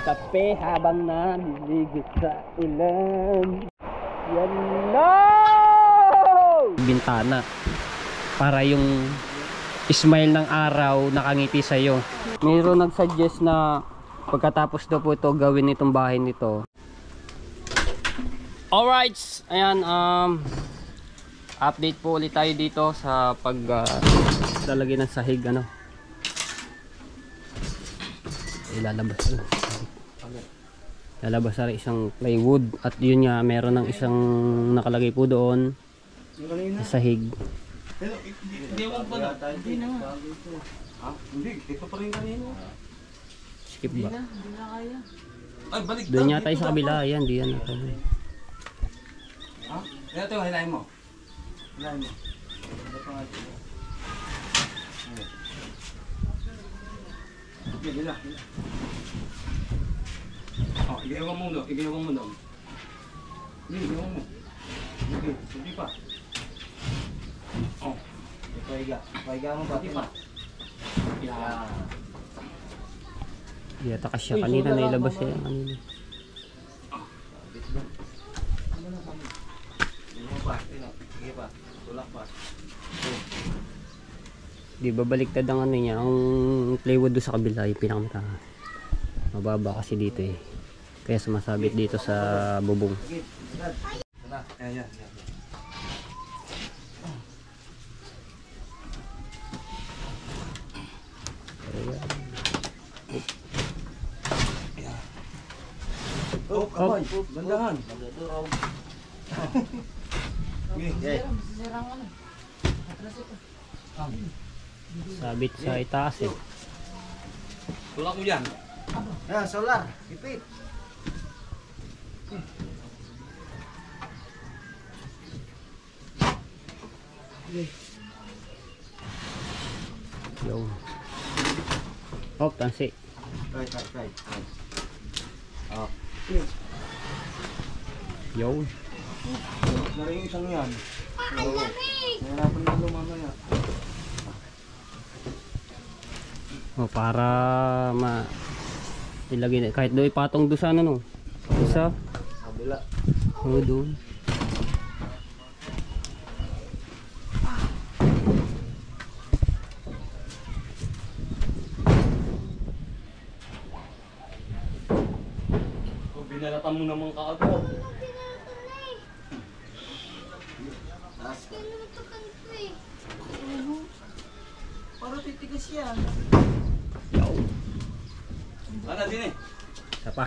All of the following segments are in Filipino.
Kape habang naliligo sa ulan. Yan na! Bintana para yung smile ng araw nakangiti sa'yo. Mayroon nag-suggest na pagkatapos daw po ito gawin itong bahay nito. Alright, ayan, update po ulit tayo dito sa lalagay ng sahig, ano. Lalabas na isang plywood at yun nga meron ng isang nakalagay po doon sa sahig. Hindi mo pa hindi na. Ha? Hindi, ito pa rin kanina. Skip ba? Hindi na kaya. Ay, balik doon niya tayo sa kabila, ayan, di yan natin. Ha? Ito, hilahin mo. Hilahin mo. Ito nga ito. Hila. Oh, igayawan mo doon. Igayawan mo doon. Igayawan mo. Hindi pa. Oh. Paiga mo ba? Hindi pa. Yan. Yata ka siya kanina nailabas siya kanina. Sige pa. Tulak pa. Di ba baliktad ang ano niya, ang plywood doon sa kabila, yung pinakamataas. Mababa kasi dito eh. Kaya sumasabit dito sa bubong. Ayan. Oh, aboy. Gandahan. Sabit sa itaas eh. Tulak mo dyan. Ayan, solar. Ipit. Yo. Oh, tansi. Kay. Oh. Yo. Na rin yung isang yan. Oo. Nahirapan na lumamaya. Oh, para ilagay na kahit doon ipatong doon sa ano no. Isa. Kabila. Oh, doon. Binalatan mo naman kaagad. Para titigas yan. Yo. Ano din eh? Isa pa.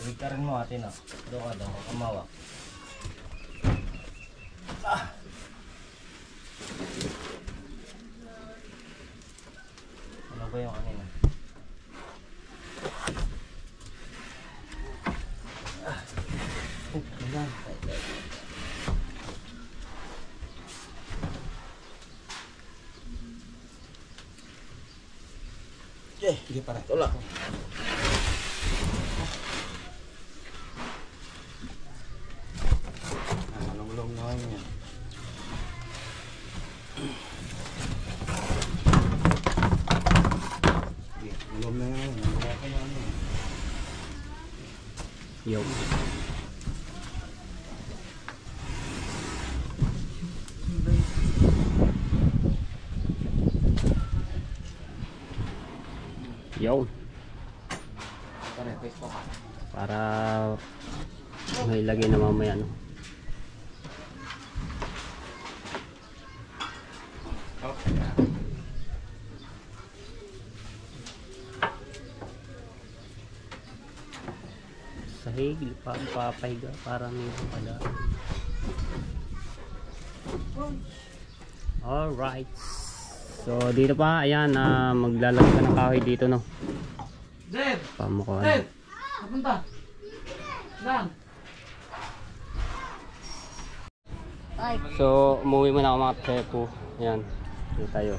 Balik mo atin ah. Doon ka kamawak. Ano ba yung kanina? Hindi pa rin. Tulak. Malong-long na yan. Malong na yan. Yo. Yo. Para may ilagay na mamaya no. Sahig papahiga para may pala. Alright. So dito pa, ayan, maglalagay ka ng kahoy dito no. Dad! Pamukuhan. Dad! Kapunta! Dan! So umuwi muna ako mga pepo. Ayan, dito tayo.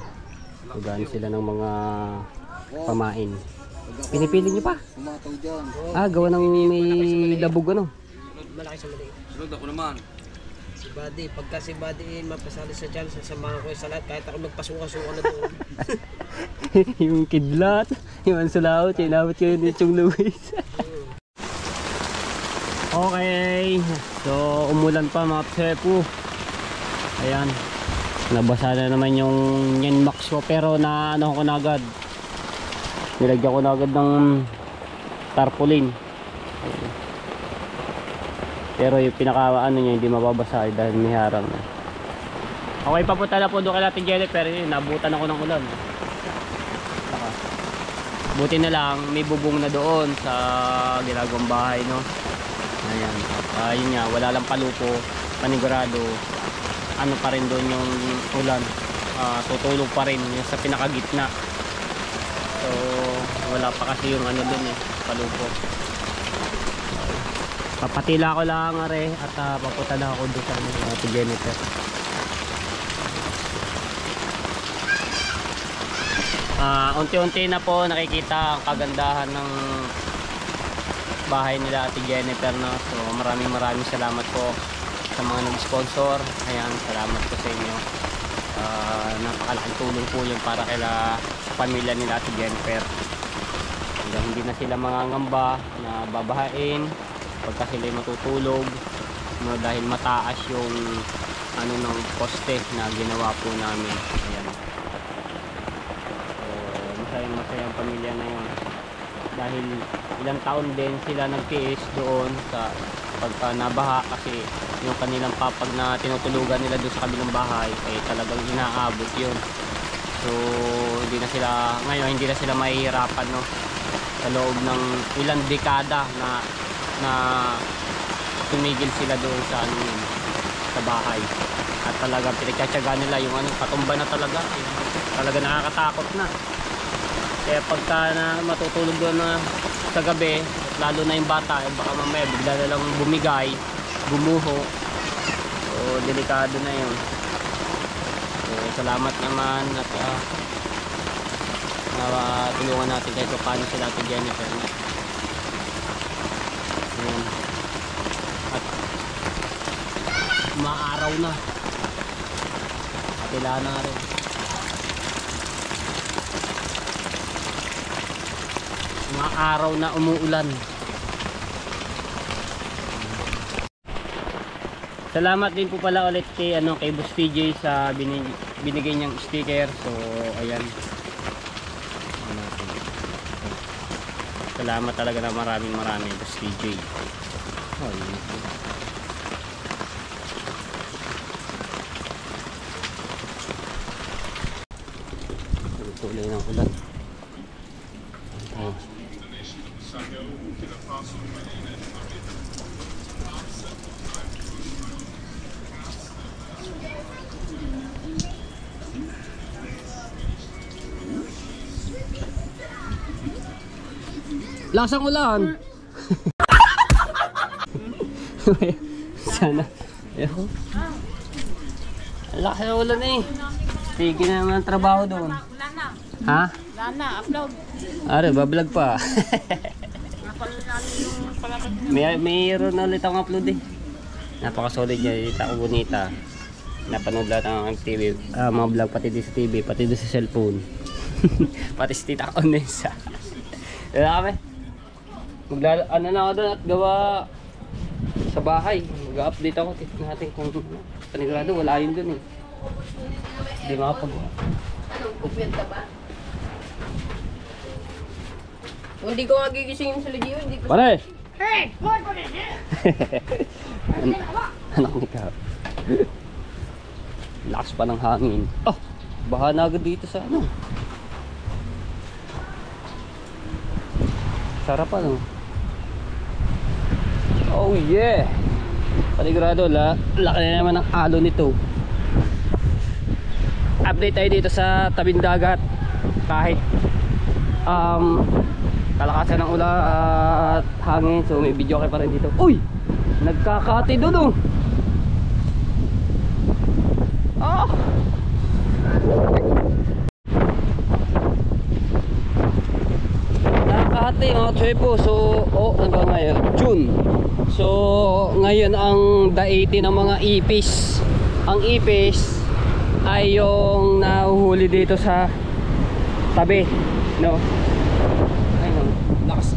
Tugaan sila ng mga pamain. Pinipili nyo pa? Umataw dyan. Ah, gawa ng may labog ano. Sunod ako naman. Buddy, pagka si Buddy mapasali sa chance, sasamahan ko sa lahat kahit ako magpasuka-suka na doon. Yung kidlat, yung ansulaot, inabot ko yun yung Luis. Okay, so umulan pa mga psepo. Ayan, nabasa na naman yung Nyenmax ko, pero na ano ko na agad, nilagyan ko na agad ng tarpaulin. Pero yung pinaka ano niya hindi mababasa dahil may harang na. Okay, papunta na po doon kay Ate Jennifer. Nabutan ako ng ulan. Buti na lang may bubong na doon sa ginagawang bahay, no. Ayan. Yun nga, wala lang palupo, panigurado. Ano pa rin doon yung ulan. Tutulog pa rin yung sa pinakagitna. So wala pa kasi yung ano doon palupo. Papatila ko lang are at papunta na ako doon sa Ate Jennifer. Unti-unti na po nakikita ang kagandahan ng bahay nila Ate Jennifer, no? So maraming salamat po sa mga nag-sponsor. Ayan, salamat po sa inyo. Napakalaking tulong po yun para sa pamilya nila Ate Jennifer. Hindi na sila mangangamba na babahain pagka sila matutulog, no, dahil mataas yung ano ng poste na ginawa po namin. Ayan. So masayang pamilya na yun dahil ilang taon din sila nagtiis doon sa pagka nabaha, kasi yung kanilang papag na tinutulugan nila doon sa kabilang bahay ay talagang inaabot yun. So hindi na sila mahihirapan, no, sa loob ng ilang dekada na tumigil sila doon sa sa bahay, at talagang pinagtsatsaga nila yung katumba na talaga nakakatakot na. Kaya pagka na matutulog doon na sa gabi, lalo na yung bata, baka mamaya bigla na lang bumigay, bumuho, so delikado na yun. So salamat naman at tulungan natin kahit paano sila Ate Jennifer. Ayan. At maaraw na, patila na rin. Maaraw na umuulan. Salamat din po pala ulit kay Boss TJ sa binigay niyang sticker. So ayan, salamat talaga na maraming Boss TJ. Tuloy ng ulan. Lasang ulan. Sana. Lakas ng ulan eh. Tigil na naman ang trabaho doon. Ha? Lana, upload. Are, bablog pa. Mayroon na ulit akong upload eh. Napaka-solid niya. Dito ako bonita. Napanood lahat ang TV. Mga vlog pati din sa TV, pati din sa cellphone. Pati si Tita Condensa. Wala kami. Ano na ako doon at gawa sa bahay. Mag-update ako. Tignan natin kung panigurado. Wala yun doon eh. Hindi makapagawa. Anong pupunta ba? Hindi ko magigising sa Legio, hindi ko. Pare! Hey! What is it? Anak ni Ka. Lakas pa ng hangin. Oh! Baha na agad dito sa ano. Sarap ano. Oh yeah! Panigurado, laki na naman ang alo nito. Update tayo dito sa tabing dagat. Kahit kalakasan ng ulan at hangin, so may video kayo pa rin dito. Uy! Nagkakati doon oh! Oh! Nagkakati mga tsepo. So, ano ba ngayon? June. So, ngayon ang daiti ng mga ipis. Ang ipis ay yung nahuhuli dito sa tabi, no? Ayun, lakas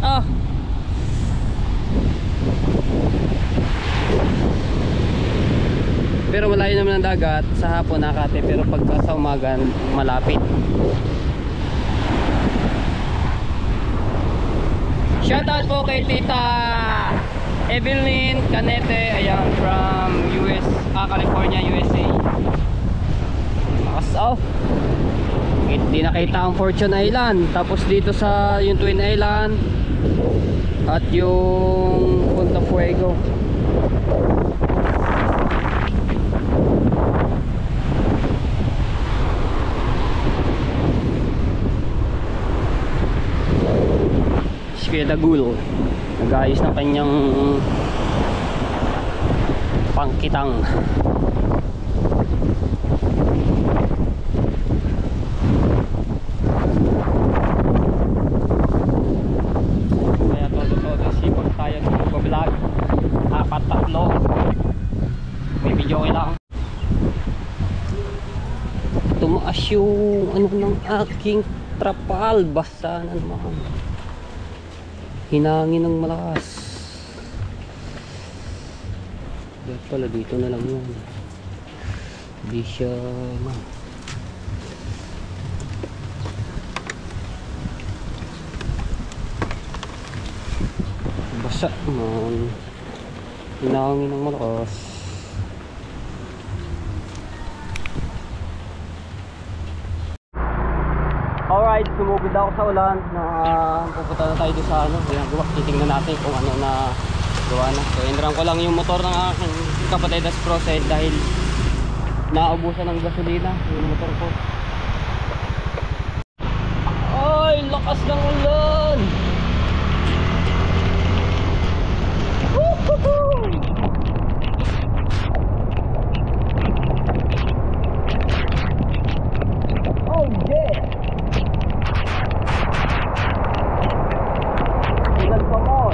Pero malayo naman ang dagat, sa hapon nakate, pero pagka sa umaga malapit. Shoutout po kay Tita Evelyn Canete, ayan, from California, USA. Lakas hindi nakita ang Fortune Island. Tapos dito sa yung Twin Island at yung Punta Fuego. Si Kuya Dagul nag-ayos ng kanyang pangkitang. Kaya todo sipag tayo ng vlog. 4-3 may video ko lang. Tumaas yung ano ng aking trapal, basta na naman, hinangin ng malakas. Dahil pala dito na lang yun, hindi siya basa man, hinangin ng malakas. Alright, sumugod ako sa ulan na pupunta na tayo doon sa ano, ginagawa. Titingnan natin kung ano na gawa na. So, inram ko lang yung motor ng aking kapatid as process dahil naubusan ng gasolina yung motor ko. Ay, lakas ng ulan! Woohoo! Oh yeah! Ilan pa mo?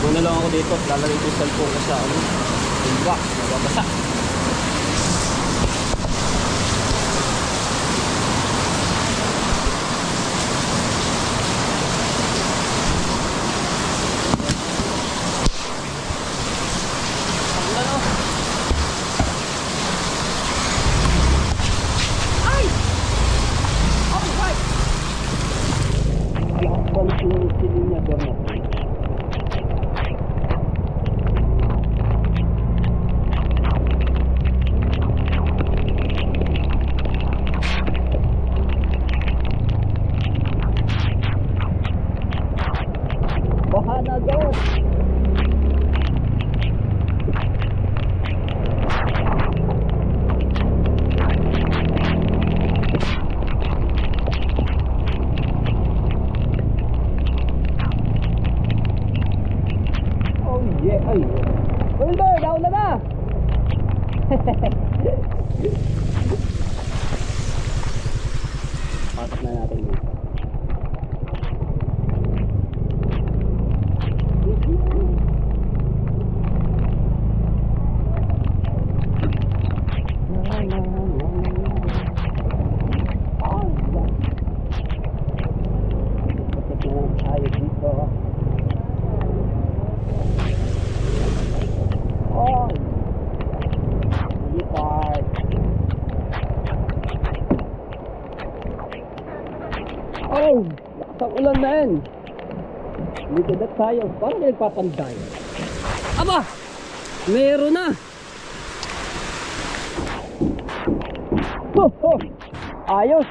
Muna lang ako dito, lalagay ko yung cellphone ko sa ano, yung box, nababasa. Bahana guys. Oh yeah, ay. Wilder, down na. Pasok na natin dito. Oh, lakas ang ulan na yan. Likadat tayo. Parang may nagpapanday. Aba! Meron na! Ho, ho! Ayos!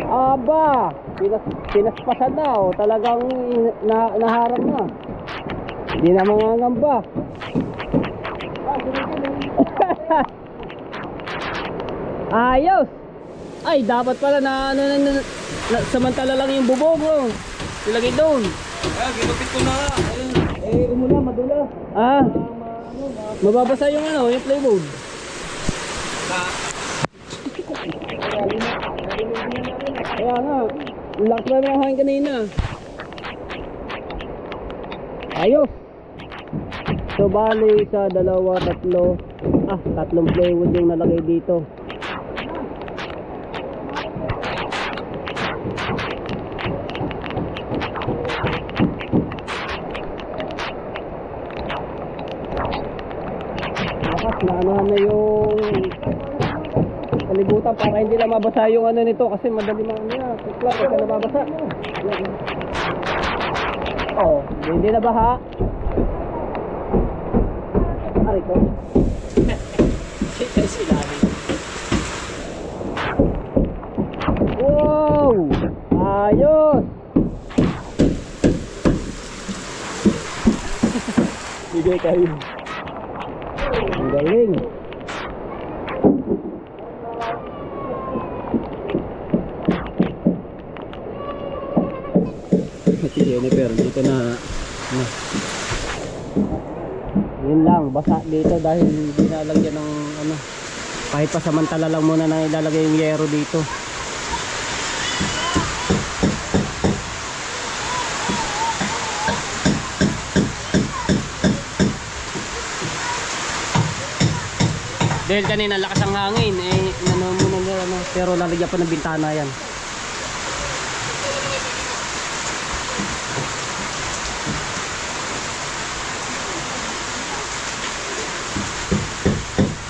Aba! Pinaspasan na o. Talagang naharap na. Hindi na mangangamba. Ayos! Ay, dapat pala na ano samantala lang yung bubong oh. Ilagay doon. Ah, ginupit ko na. Ayun. Eh, umula, madula. Ah. Mababasa yung ano, yung plywood. Kaya nga, lakas na yung hangin kanina. Ayos. So bali sa dalawa, tatlong plywood yung nalagay dito. Naanohan na yung kalibutan para hindi lang mabasa yung ano nito kasi madali mga ano yan. Tukla pagka nababasa. Oh, hindi na baha. Aray ko. Wow! Ayos! Bigay kayo. Ang galing. Si Jennifer dito na yun lang, basa dito dahil hindi nalagyan ng ano, kahit pa samantala lang muna na ilalagay yung yero dito. Dahil kanina lakas ang hangin, inano muna nila, ano, pero lalagyan pa ng bintana yan.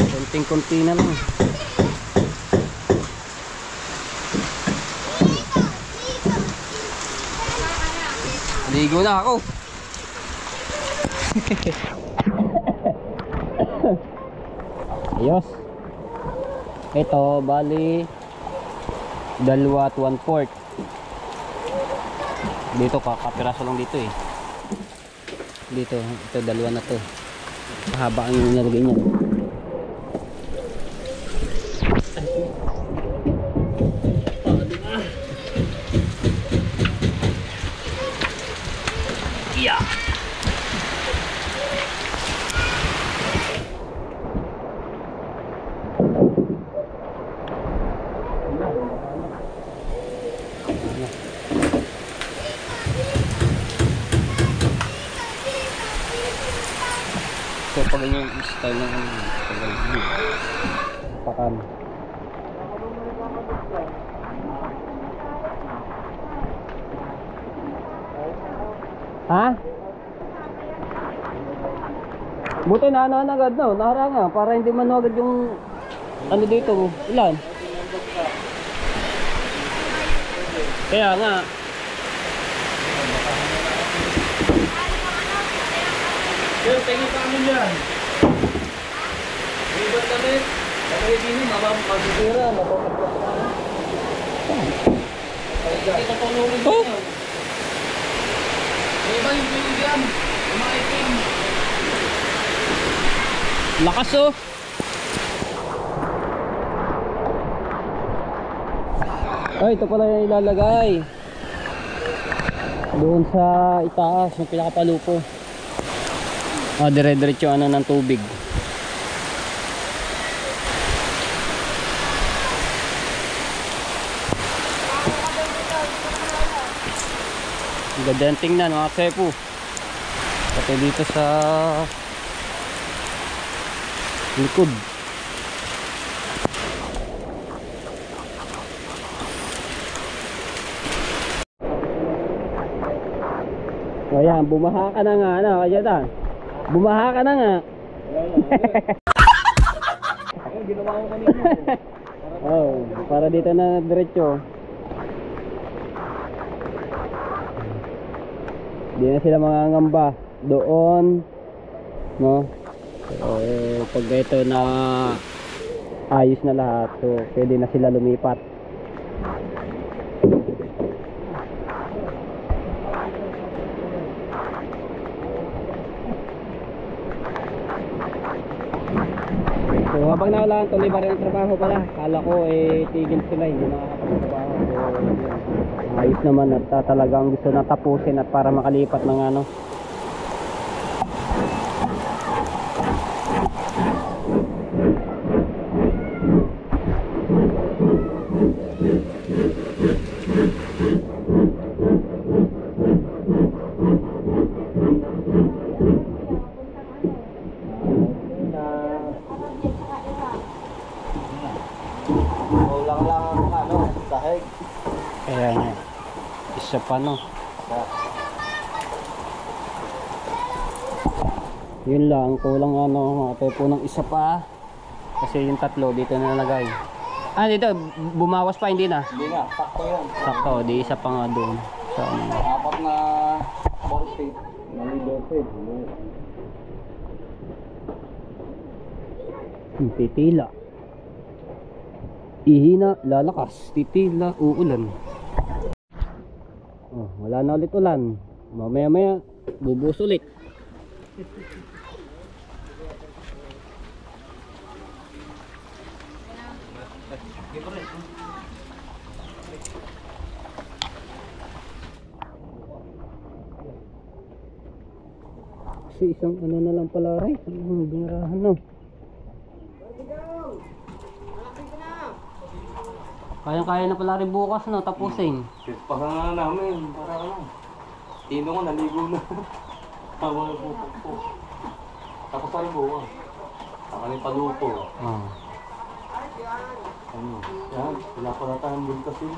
Konting-konti na lang. Ligo na ako. Ayos. Ito bali 2 at 1/4. Dito kakapiraso lang dito eh. Dito, ito 2 na to. Mahaba ang nilagay niya. Yeah. So pag yung style ng pakan. Ha? Buti na ano agad no, naharanga para hindi man agad yung ano dito, ilan? Kaya nga. Sir, tingin pa kami dyan. Ibig kami, kapag hindi mababasira, mababasira. Hindi ko tulungin Oh. nyo. Iba yung binigyan, yung mga itim. Lakas oh. Ay, ito pala yung ilalagay. Doon sa itaas, yung pinakapalupo. Ah, dire-diretso ano ng tubig. Ang ganda yung tingnan mga kepo. Pati dito sa likod. O yan, bumaha ka na nga, ano, kaya ta? Bumaha ka na nga. Ayun, ginawa ko kanina. Oh, para dito na diretso. Hindi na sila mangangamba doon, no? So, pag ito na ayos na lahat, so pwede na sila lumipat. So So habang naulan, tuloy pa rin ang trabaho pala. Kala ko tigil sila, hindi nakakapagtrabaho. So yun. Ayos naman at talagang gusto na tapusin at para makalipat ng ano. Ulang lang ang ano, sahig. Kaya nga, isa pa no. Yun lang, kulang ano, makapay po ng isa pa. Kasi yung tatlo dito na nalagay. Ah, dito, bumawas pa, hindi na. Hindi na, sakto yan. Sakto, di isa pa nga doon. Sa ano. Apat na voltage. Mali voltage. Titila. Ihina, lalakas. Titila, uulan. Oh, wala na ulit ulan. Mamaya-maya, bubuhos ulit. Kasi isang ano na lang pala rin. Ang binarahan no. Kaya-kaya na pala rin bukas no, tapusin. Pasangan na namin, para ano. Tino ko, naligo na. Tama na po. Tapos pa rin bukas. Saka rin palupo. Oh. Ano? Yan, wala pa na tayong bulkasin.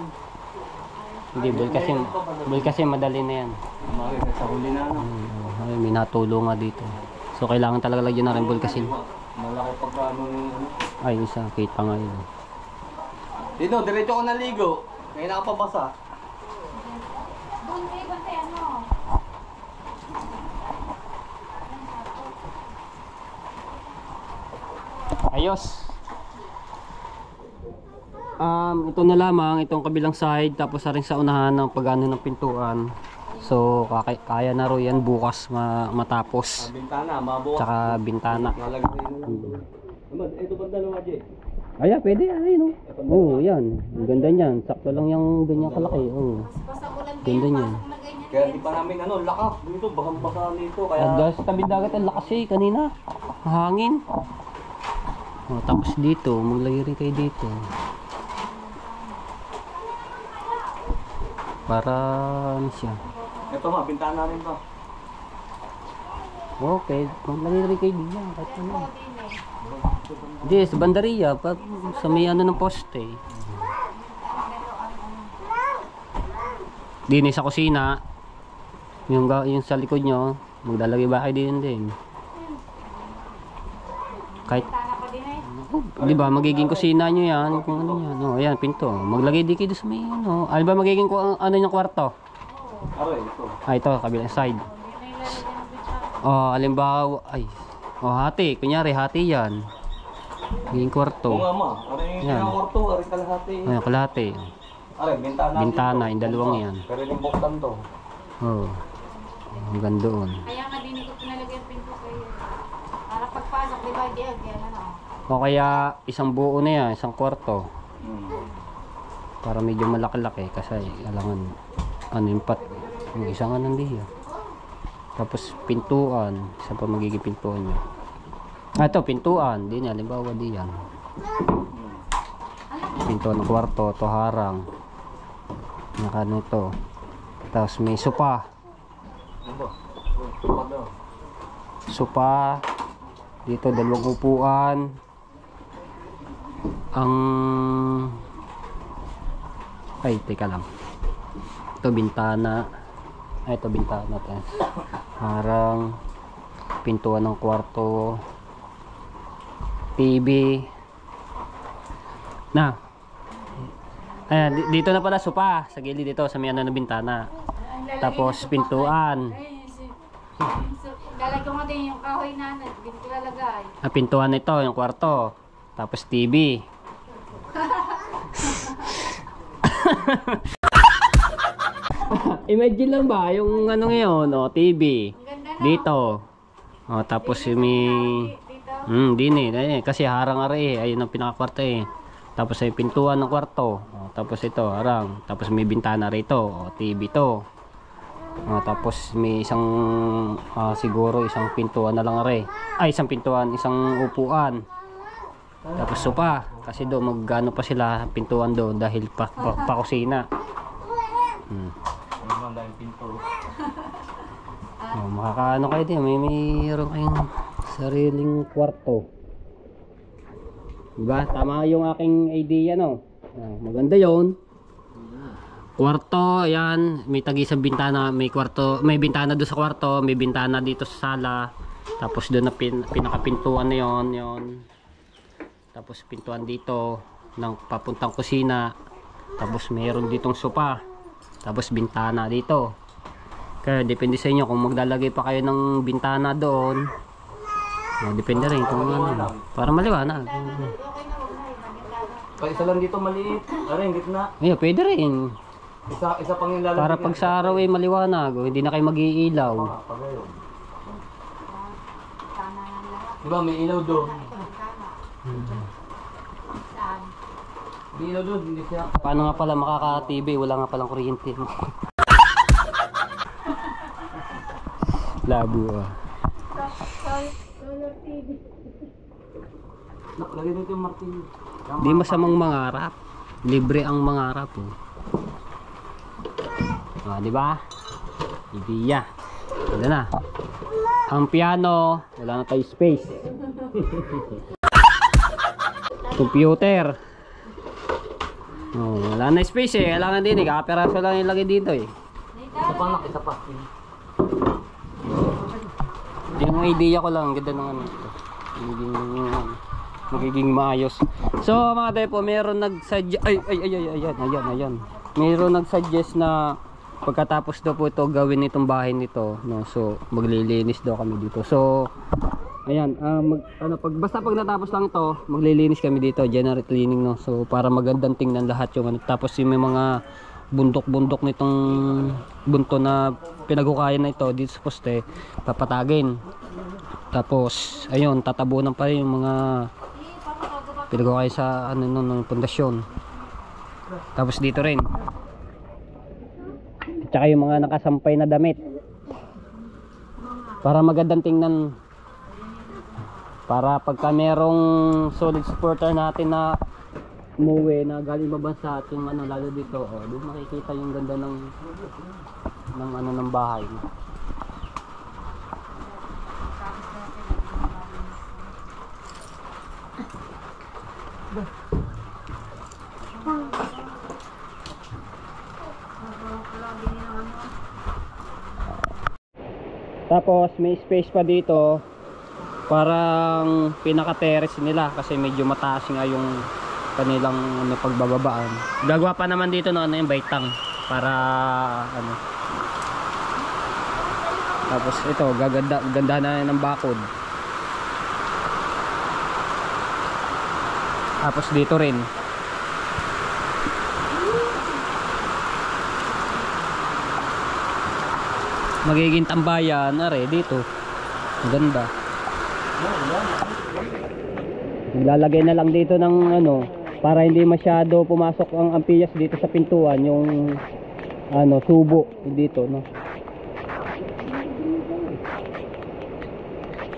Hindi, bulkasin madali na yan. Umarin, sa huli na ano. Ay, may natulong nga dito. So kailangan talaga lagyan na rin bulkasin. Malaki pagka ano yung ano. Ay, isa, kita nga yun. Dito, diretso ko naligo. Ngayon nakapabasa. Ayos. Ito na lamang, itong kabilang side, tapos na rin sa unahan ng pagano ng pintuan. So, kaya na ro yan bukas matapos. Bintana, mabukas. Tsaka bintana. Nalagay na lang. Ito ba dalawa, Jay? Ay, pwede, ay, no? Oo, yan. Ang ganda niyan. Sakto lang yung ganyan kalaki. Oo. Ganda niyan. Kaya di pa namin ano, lakas dito, baka nito. Kaya At sa tabi dagat ang lakas eh, kanina. Hangin. Oh, tapos dito, maglagay rin kayo dito. Para ano siya. ito nga, bintana rin to. Okay, maglagay rin kayo dito. Kahit ano. Hindi, sa bandariya, sa may ano ng poste. Dini sa kusina, yung sa likod nyo, maglalagay ba kayo din. Kahit, di ba, magiging kusina nyo yan, kung ano yan. Oh, ayan, pinto. Maglagay di kayo sa may ano. Ano ba magiging ano yung kwarto? Aray, ito. Ah, ito, kabilang side. Oh, halimbawa, ay. Oh, hati. Kunyari, hati yan. Magiging kwarto. Oo nga ma, aray Yan. yung kwarto, aray kalahati. Ayan, kalahati. Aray, bintana. Bintana, dito. yung dalawang yan. Pero yung buktan to. Oh. Ang ganda doon. Kaya nga din ko pinalagay ang pinto sa iyo. Para pagpasok, di ba, yan ano. O kaya isang buo na yan, isang kwarto. Para medyo malaki-laki kasi alangan ano yung yung isang anong diya. Tapos pintuan, isa pa magiging pintuan nyo. Ah, ito, pintuan. Di na, halimbawa di yan. Pintuan ng kwarto, to harang. Naka nito. Tapos may sopa. Ano ba? Tupa daw. Sopa. Dito, dalawang upuan. Ay, teka lang. Ito, bintana. Ay, ito, bintana. Harang. Pintuan ng kwarto. TV. Na. Ayan, dito na pala sopa. Sa gilid dito, sa may ano na bintana. Tapos, pintuan. Lalagyan mo din yung kahoy na dito lalagay. Pintuan ito, yung kwarto. Tapos TV. Imagine lang ba yung ano ngayon, TV. Dito. Tapos yung may Dito, Din eh. Kasi harang ari eh. Ayun ang pinakakwarto eh. Tapos ay pintuan ng kwarto. O, tapos ito, harang. Tapos may bintana rito. O, TV to. O, tapos may isang, siguro isang pintuan na lang ari. Ay, isang pintuan, isang upuan. Tapos sopa. Kasi doon magano pa sila pintuan doon dahil pa kusina. Naman dahil pinto. Makakaano kayo din. Mayroon kayong sariling kwarto. Diba? Tama yung aking idea, no? Maganda yon. Kwarto, ayan. May tagi sa bintana. May kwarto. May bintana doon sa kwarto. May bintana dito sa sala. Tapos doon na pinakapintuan na yon. Tapos pintuan dito ng papuntang kusina. Tapos mayroon ditong sopa. Tapos bintana dito. Kaya depende sa inyo kung maglalagay pa kayo ng bintana doon. Depende rin kung ano. Para maliwanag. Pag isa lang dito maliit. Aray, gitna. Ay, pwede rin. Isa pang yung lalagyan. Para pag sa araw ay maliwanag. Hindi na kayo mag-iilaw. Diba may ilaw doon? Saan? May ilaw doon, hindi siya. Paano nga pala makaka-TV? Wala nga palang kuryente. Labo ah. Solar TV. Lagay dito yung martilyo. Di masamang mangarap. Libre ang mangarap oh. Di ba? Idea. Wala na. Ang piano, wala na tayo space. Computer. Wala na space eh. Kailangan din eh. Kakaperaso lang ilagay dito eh. Isa pa nak, isa pa. Yung idea ko lang, ganda ng ano ito. Magiging maayos. So mga depo, meron nag-suggest, ayan. Meron nag-suggest na pagkatapos daw po ito gawin itong bahay nito, no? So maglilinis daw kami dito. So ayan, basta pag natapos lang ito, maglilinis kami dito, general cleaning, no? So para magandang tingnan lahat yung ano. Tapos yung may mga bundok-bundok nitong bunto na pinagukayan na ito dito sa poste, papatagin. Tapos ayun, tatabunan pa rin yung mga pinagukayan sa ano ng pundasyon. Tapos dito rin. Tsaka yung mga nakasampay na damit. Para magandang tingnan. Para pagka merong solid supporter natin na umuwi na galing mabansa at yung ano lalo dito, doon makikita yung ganda ng ano ng bahay. Tapos may space pa dito. Parang pinaka-terrace nila kasi medyo mataas nga yung kanilang pagbababaan. Gagawa pa naman dito no, yung baitang para ano. Tapos ito, ganda na ng bakod. Tapos dito rin. Magiging tambayan na rin dito. Ganda. Lalagay na lang dito ng ano para hindi masyado pumasok ang ampiyas dito sa pintuan, yung ano subo dito, no.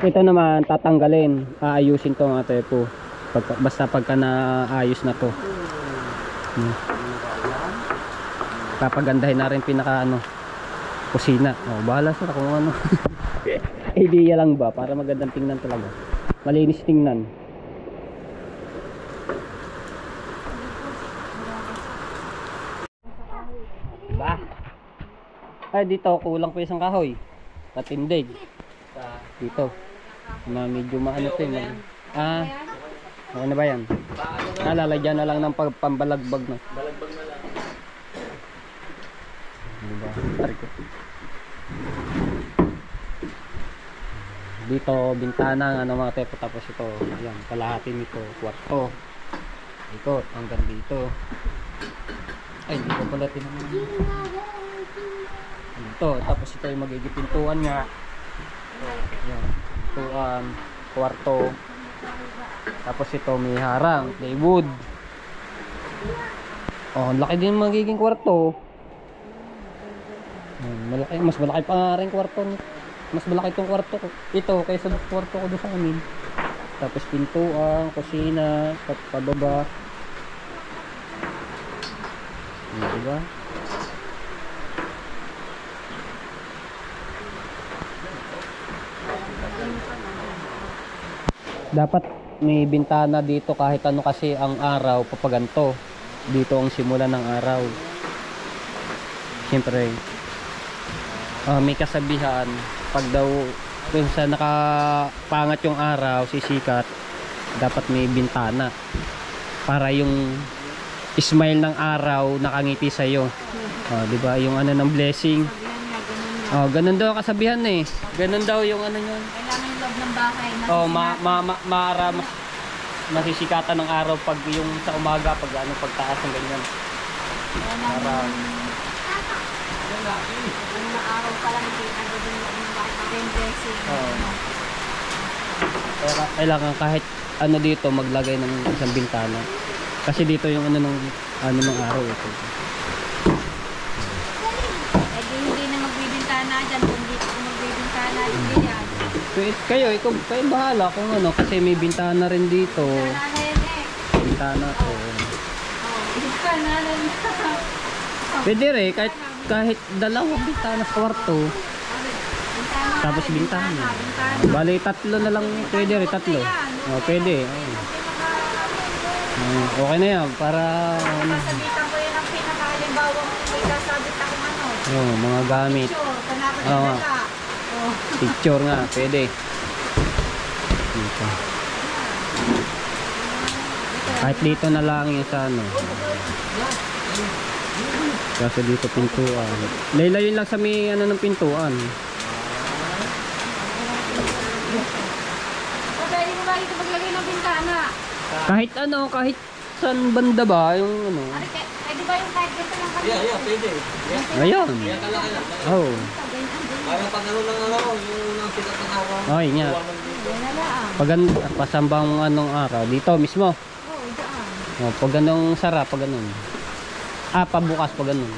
Ito naman tatanggalin, aayusin to mga tepo. Basta pagka naayos na to. Papagandahin na rin pinaka ano kusina. Bahala sila kung ano. Idea lang ba para magandang tingnan talaga. Malinis tingnan. Diba? Ay dito kulang pa isang kahoy. Tatindig. Dito. Na medyo maano to eh. Ano ba yan? Lalagyan na lang ng pambalagbag na. Balagbag na lang. Diba? Dito bintana ano mga tepo, tapos ito yan kalahati nito kwarto, ikot hanggang dito. Ay dito pala tinaman dito, tapos ito yung magiging pintuan nga yan, pintuan, kwarto, Tapos ito may harang, plywood. Oh, ang laki din magiging kwarto. Malaki, mas malaki pa nga rin kwarto. Mas malaki itong kwarto ko. Ito kaysa kwarto ko doon sa amin. Tapos pintuan, kusina, pababa. Diba? Dapat may bintana dito kahit ano kasi ang araw papaganto. Dito ang simula ng araw. Siyempre, may kasabihan pag daw kung sa nakapangat yung araw, sisikat, dapat may bintana para yung smile ng araw nakangiti sa iyo. Di ba? Yung ano ng blessing. Ganun daw ang kasabihan eh. Ganun daw yung ano yun. Kailangan yung loob ng bahay. Masisikatan ng araw pag yung sa umaga pag ano pagtaas ng ganyan. Para Yung araw pa lang kita doon yung bahay pa rin blessing. Kaya kailangan kahit ano dito maglagay ng isang bintana. Kasi dito yung ano ng araw ito. Eh di hindi na magbibintana dyan. Kung hindi ako magbibintana hindi yan. Kayo bahala kung ano kasi may bintana rin dito. Bintana na yan eh. Bintana to. Bintana na yan. Pwede rin kahit dalawang bintana sa kwarto. Tapos bintana. Bali tatlo na lang pwede rin tatlo. Pwede. Okay na yan para Sabitan ko yun ang pinakahalimbawang may sasabit akong ano. mga gamit. Picture nga, pwede. Dito. Kahit dito na lang yung sa ano. Kasi dito pintuan. Laylayin lang sa may ano ng pintuan. O pwede mo ba dito maglagay ng bintana? Kahit saan banda ba yung ano. Eh di ba yung kahit dito lang kami? Yeah, pwede. Ayun. Kaya kalaki lang. Oh. Para pag ano lang araw, yung unang sikat ng araw. Ay nga. Pag pasambang anong araw dito mismo. Oo, dyan. Pag anong sara, pag anong. Pabukas pag anong.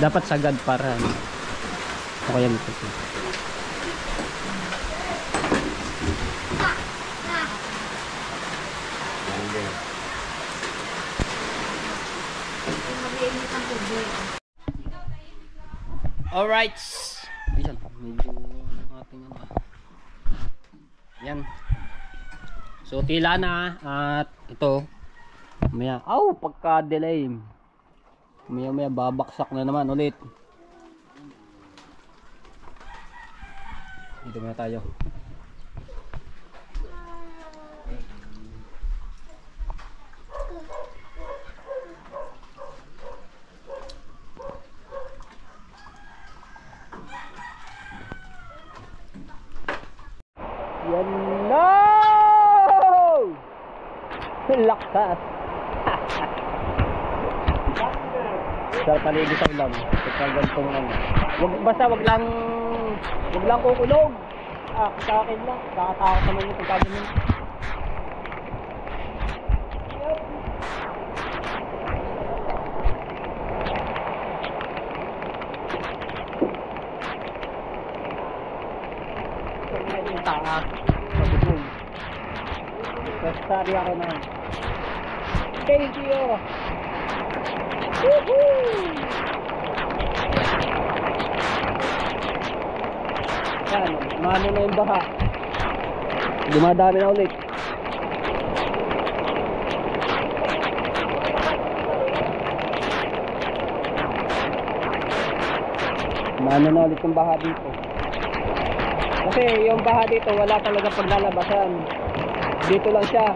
Dapat sagad para ano. Okay yan ito. Alright. Ayan, medyo ating ano. Yan. So tila na at ito. Maya, pagka-delay. Maya babaksak na naman ulit. Dito muna tayo. Yan na! Lakas! Sarap paligo sa ulam. Pagka gantong ano. Wag lang kukulog. Sa akin lang. Kakatakot naman yung pagkaganon. Tanga. Pagkutong. Basta ako na. Thank you! Woohoo! Yan, mano na yung baha. Dumadami na ulit. Mano na ulit yung baha dito. Kasi yung baha dito wala talaga paglalabasan. Dito lang siya.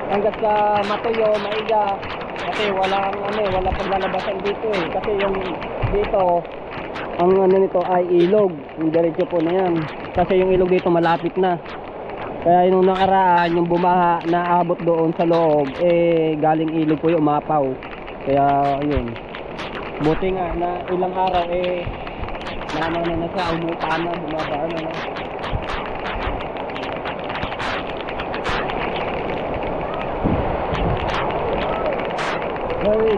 Hanggat sa matuyo, maiga. Kasi wala paglalabasan dito eh. Kasi yung dito, ang ano nito ay ilog. Yung diretso po na yan. Kasi yung ilog dito malapit na. Kaya yung nakaraan, yung bumaha na abot doon sa loob, galing ilog po yung umapaw. Kaya yun. Buti nga na ilang araw Naman na siya, umupa na, bumaba na. Hey!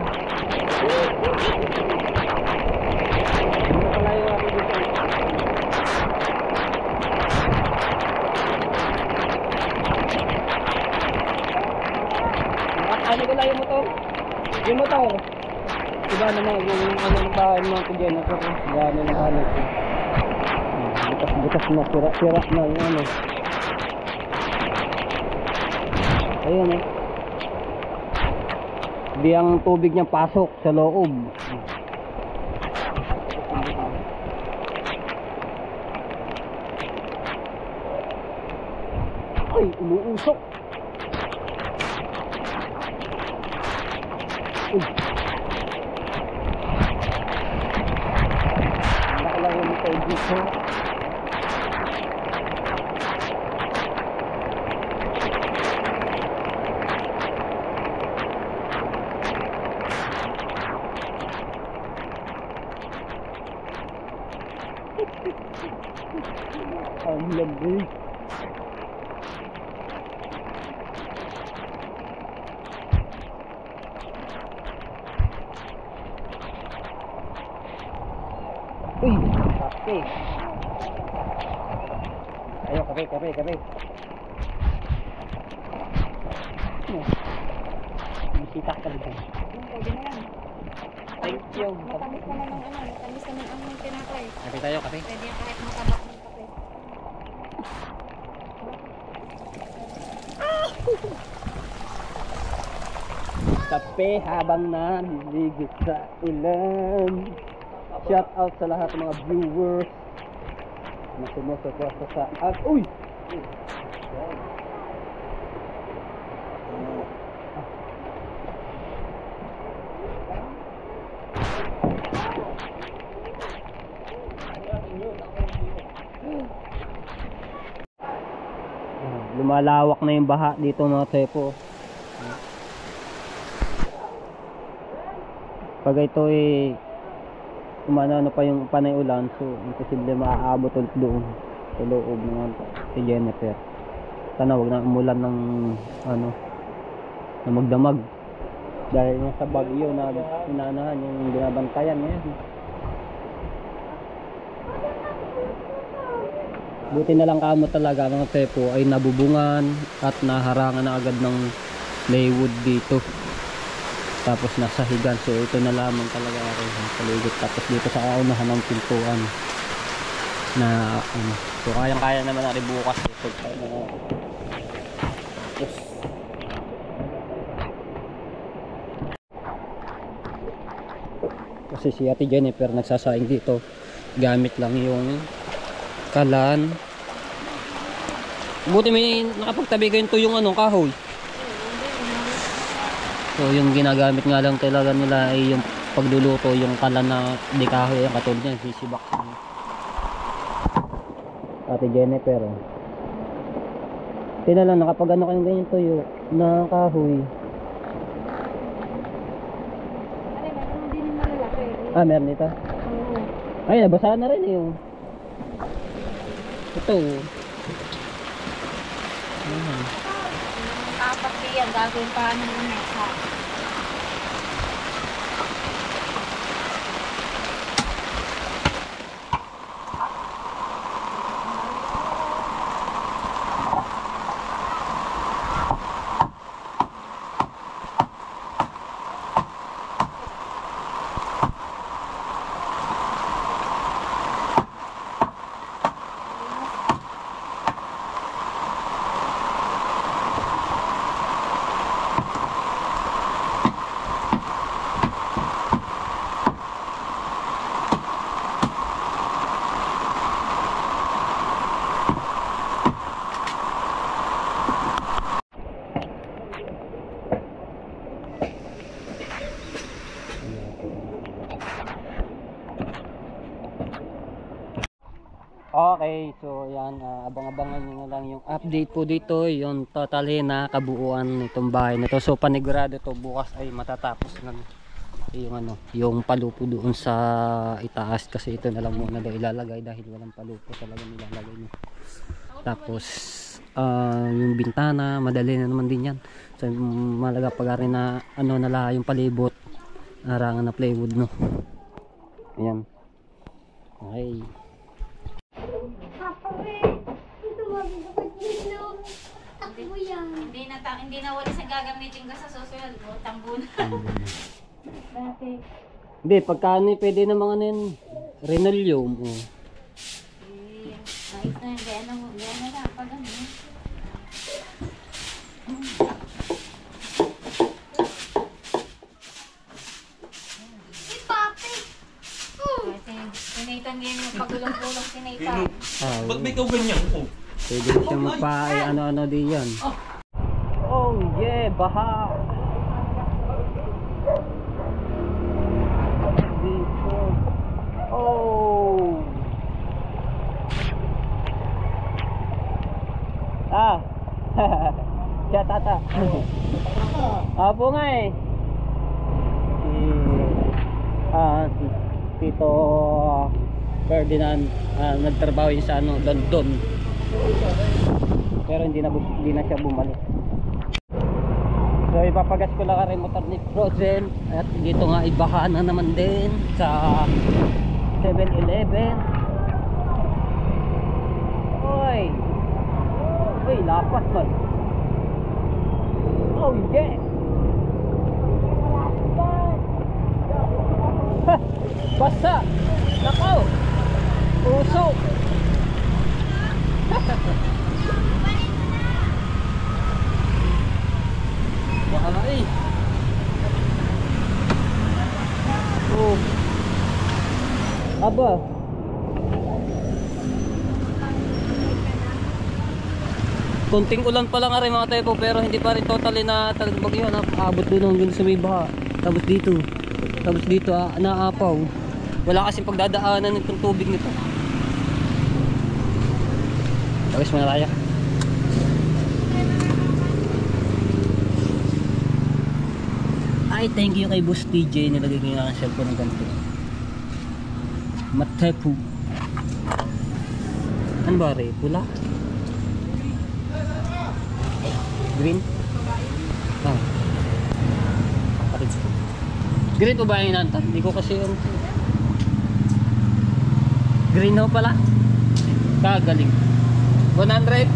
Ano ko lang yung motor? Yung motor. Diba naman yung ano ng bahay ng mga generator. Gano'n na ano. Bukas na sira na yung ano. Ayun eh. Di ang tubig niya pasok sa loob. Ay, umuusok. Uy. Nakala yung ito dito. Ang lamig. Uy, kape. Ayo, kape. Bisita ka dito. Pwede na yan. Thank you. Matamis naman ang ano, matamis naman ang tinapay. Kape tayo, kape. Pwede yan kahit mataba ng kape. Kape habang naliligit sa ulan. Shout out sa lahat ng mga viewers na sumusuporta sa uy! Lumalawak na yung baha dito mga tepo. Pag ito ay kumana pa yung panay ulan, so imposible maaabot ulit doon sa loob ng si Jennifer. Sana wag na umulan ng ano na magdamag dahil yung sa bagyo na inanahan yung binabantayan ngayon. Buti na lang kamo talaga mga tepo ay nabubungan at naharangan na agad ng plywood dito. Tapos nasa higan, so ito na lamang talaga ako paligid. Tapos dito sa kaunahan ng pintuan na ano, so kayang-kaya naman natin bukas ito. Kasi si Ate Jennifer nagsasaing dito gamit lang yung kalan. Buti may nakapagtabi kayo yung anong kahoy. So yung ginagamit nga lang talaga nila ay yung pagluluto, yung kalan na di kahoy, yung katulad niyan, sisibak. Ate Jennifer. Tina lang, nakapag ano kayong ganyan tuyo na kahoy. Ano, meron din yung malalaki. Ah, meron dito? Oo. Ay, nabasahan na rin eh yung ito. Apat yan, gagawin pa ng mesa. Okay, so yan, abang-abangan nyo na lang yung update po dito, yung totally na kabuuan nitong bahay nito. So panigurado to bukas ay matatapos na yung ano, yung palupo doon sa itaas kasi ito na lang muna daw ilalagay dahil walang palupo talaga nilalagay niya. Tapos yung bintana madali na naman din yan. So malaga pag rin na ano nala yung palibot arangan na plywood no. Ayan. Okay. Hindi na wala sa gagamitin ko sa susunod mo, tambun. Dati. Hindi, pagka ano pwede na mga nin Renoleum. Oh. Mais na yun, gaya na lang, pag ano. Kasi sinaitan ngayon yung pagulong-pulong sinaitan. Ba't may ikaw ganyan ko? Pwede siya magpa ano-ano din yan. Oh yeah, baha. Dito. Oh. Siya tata. Apo nga eh. Si Tito Ferdinand nagtrabaho yun sa ano, London. Pero hindi na siya bumalik. So ipapagas ko lang rin motor ni Frozen. At dito nga ibaha na naman din sa 7-Eleven. Oy, lapas man. Oh yeah. Basa. Nakaw. Usok. Bahala eh. Oh. Aba. Konting ulan pa lang rin mga tepo pero hindi pa rin totally na talagang bagyo na abot doon hanggang sa may baha. Tapos dito naapaw. Wala kasing pagdadaanan nitong tubig nito. Tapos mo na tayo. Ay, thank you kay Boss TJ. Nilagay ko yung aking cellphone ng ganito. Matepu. Ano ba rin? Pula? Green? Green po ba yung inanta? Hindi ko kasi yung green ho pala. Kagaling. 100?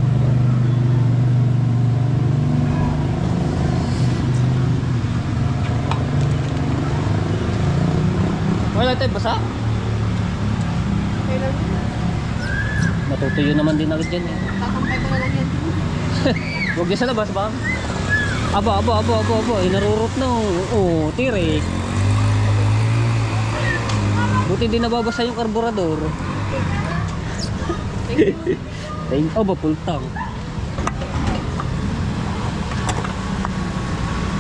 Wala tayo basa? Matutuyo naman din agad dyan eh. Kakampay ko na lang yan. Huwag yan sa labas ba? Aba, narurot na oh, tire. Buti din nababasa yung karburador. Thank you. Ba, full tank.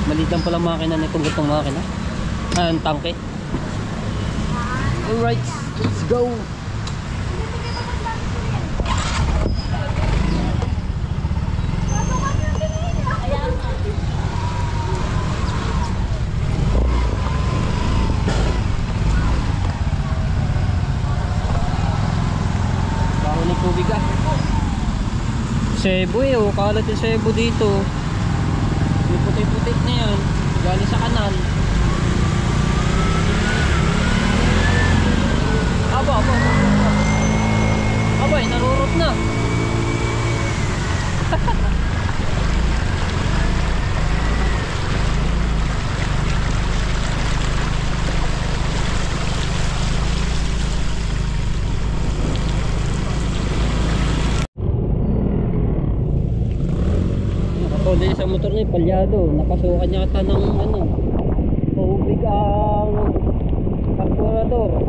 Maliit lang palang makina na itong gutong makina. Ang tangke. Alright, let's go. Tubig ah. Sebo eh, oh. Kalat yung sebo dito. Yung puti-putik na yan. Galing sa kanal. Aba. Abay, narurot na. Din sa motor na palyado, napasukan yata ng ano, tubig ang karburador.